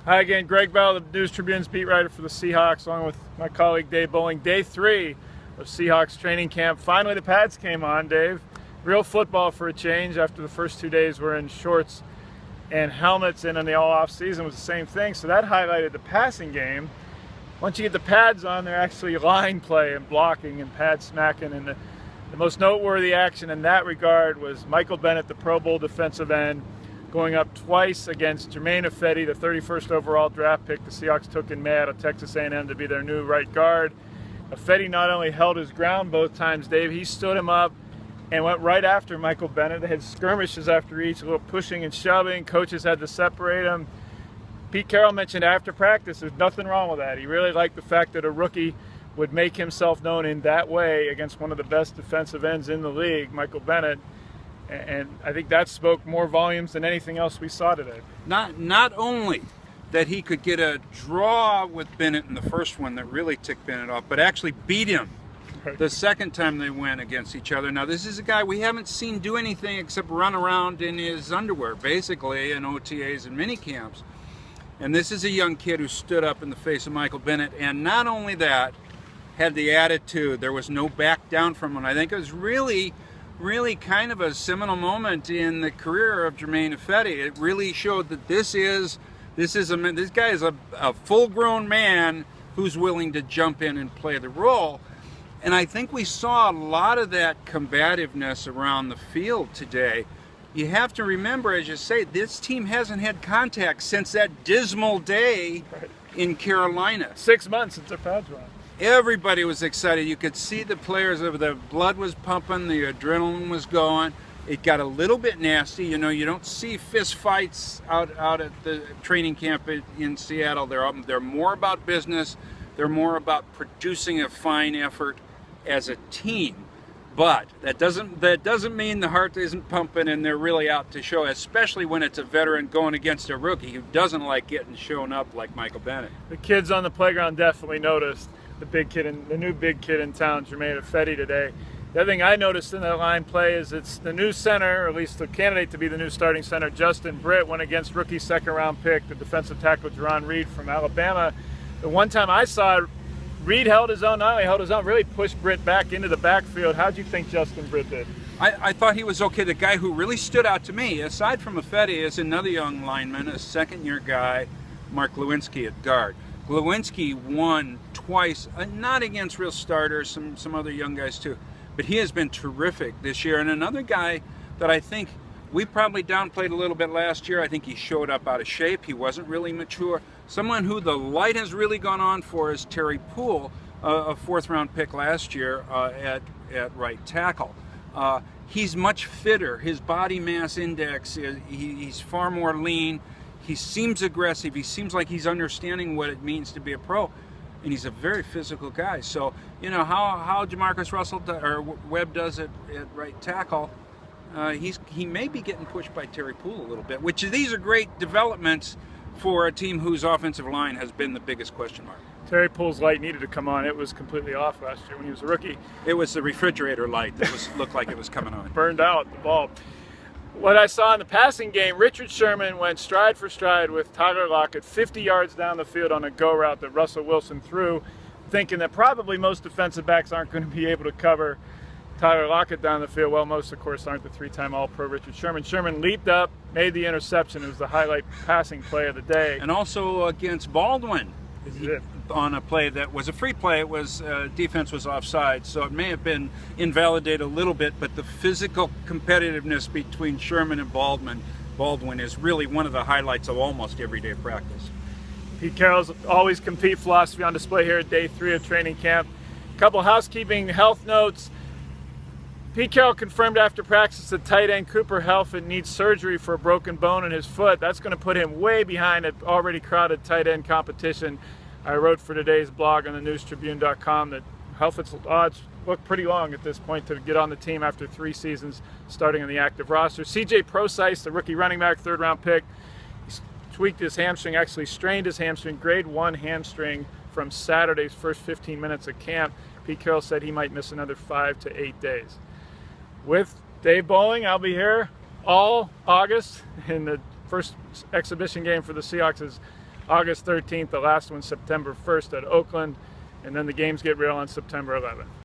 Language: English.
Hi again, Greg Bell, the News Tribune's beat writer for the Seahawks, along with my colleague Dave Boling. Day 3 of Seahawks training camp. Finally the pads came on, Dave. Real football for a change after the first 2 days were in shorts and helmets, and in the all-off season was the same thing. So that highlighted the passing game. Once you get the pads on, they're actually line play and blocking and pad smacking. And the most noteworthy action in that regard was Michael Bennett, the Pro Bowl defensive end, going up twice against Germain Ifedi, the 31st overall draft pick the Seahawks took in May out of Texas A&M to be their new right guard. Ifedi not only held his ground both times, Dave, he stood him up and went right after Michael Bennett. They had skirmishes after each, a little pushing and shoving. Coaches had to separate them. Pete Carroll mentioned after practice, there's nothing wrong with that. He really liked the fact that a rookie would make himself known in that way against one of the best defensive ends in the league, Michael Bennett. And I think that spoke more volumes than anything else we saw today. Not only that he could get a draw with Bennett in the first one that really ticked Bennett off, but actually beat him the second time they went against each other. Now, this is a guy we haven't seen do anything except run around in his underwear, basically, in OTAs and mini camps. And this is a young kid who stood up in the face of Michael Bennett, and not only that, had the attitude. There was no back down from him. I think it was really kind of a seminal moment in the career of Germain Ifedi. It really showed that this guy is a full-grown man who's willing to jump in and play the role. And I think we saw a lot of that combativeness around the field today. You have to remember, as you say, this team hasn't had contact since that dismal day in Carolina. 6 months since their pads were on. Everybody was excited. You could see the players, the blood was pumping, the adrenaline was going. It got a little bit nasty. You know, you don't see fist fights out at the training camp in Seattle. They're more about business. They're more about producing a fine effort as a team. But that doesn't mean the heart isn't pumping and they're really out to show, especially when it's a veteran going against a rookie who doesn't like getting shown up like Michael Bennett. The kids on the playground definitely noticed the new big kid in town, Germain Ifedi, today. The other thing I noticed in that line play is it's the new center, or at least the candidate to be the new starting center, Justin Britt, went against rookie second-round pick, the defensive tackle Jerron Reed from Alabama. The one time I saw it, Reed held his own, not only held his own, really pushed Britt back into the backfield. How'd you think Justin Britt did? I thought he was okay. The guy who really stood out to me, aside from Ifedi, is another young lineman, a second-year guy, Mark Lewinsky at guard. Lewinsky won twice, not against real starters, some other young guys too, but he has been terrific this year. And another guy that I think we probably downplayed a little bit last year, I think he showed up out of shape. He wasn't really mature. Someone who the light has really gone on for is Terry Poole, a fourth-round pick last year at right tackle. He's much fitter. His body mass index, he's far more lean. He seems aggressive. He seems like he's understanding what it means to be a pro, and he's a very physical guy. So, you know, how Jamarcus Russell or Webb does it at right tackle, he may be getting pushed by Terry Poole a little bit, which these are great developments for a team whose offensive line has been the biggest question mark. Terry Poole's light needed to come on. It was completely off last year when he was a rookie. It was the refrigerator light that looked like it was coming on. Burned out the bulb. What I saw in the passing game, Richard Sherman went stride for stride with Tyler Lockett 50 yards down the field on a go route that Russell Wilson threw, thinking that probably most defensive backs aren't going to be able to cover Tyler Lockett down the field. Well, most, of course, aren't. The three-time All-Pro Richard Sherman. Sherman leaped up, made the interception. It was the highlight passing play of the day. And also against Baldwin. On a play that was a free play, it was defense was offside, so it may have been invalidated a little bit, but the physical competitiveness between Sherman and Baldwin is really one of the highlights of almost everyday practice. Pete Carroll's always compete philosophy on display here at day 3 of training camp. A couple housekeeping health notes. Pete Carroll confirmed after practice that tight end Cooper Helfand needs surgery for a broken bone in his foot. That's going to put him way behind an already crowded tight end competition. I wrote for today's blog on the newstribune.com that Helfand's odds look pretty long at this point to get on the team after 3 seasons starting on the active roster. CJ Prosise, the rookie running back, third-round pick, he tweaked his hamstring, actually strained his hamstring, grade 1 hamstring from Saturday's first 15 minutes of camp. Pete Carroll said he might miss another 5 to 8 days. With Dave Boling, I'll be here all August, and the first exhibition game for the Seahawks is August 13th. The last one September 1st at Oakland. And then the games get real on September 11th.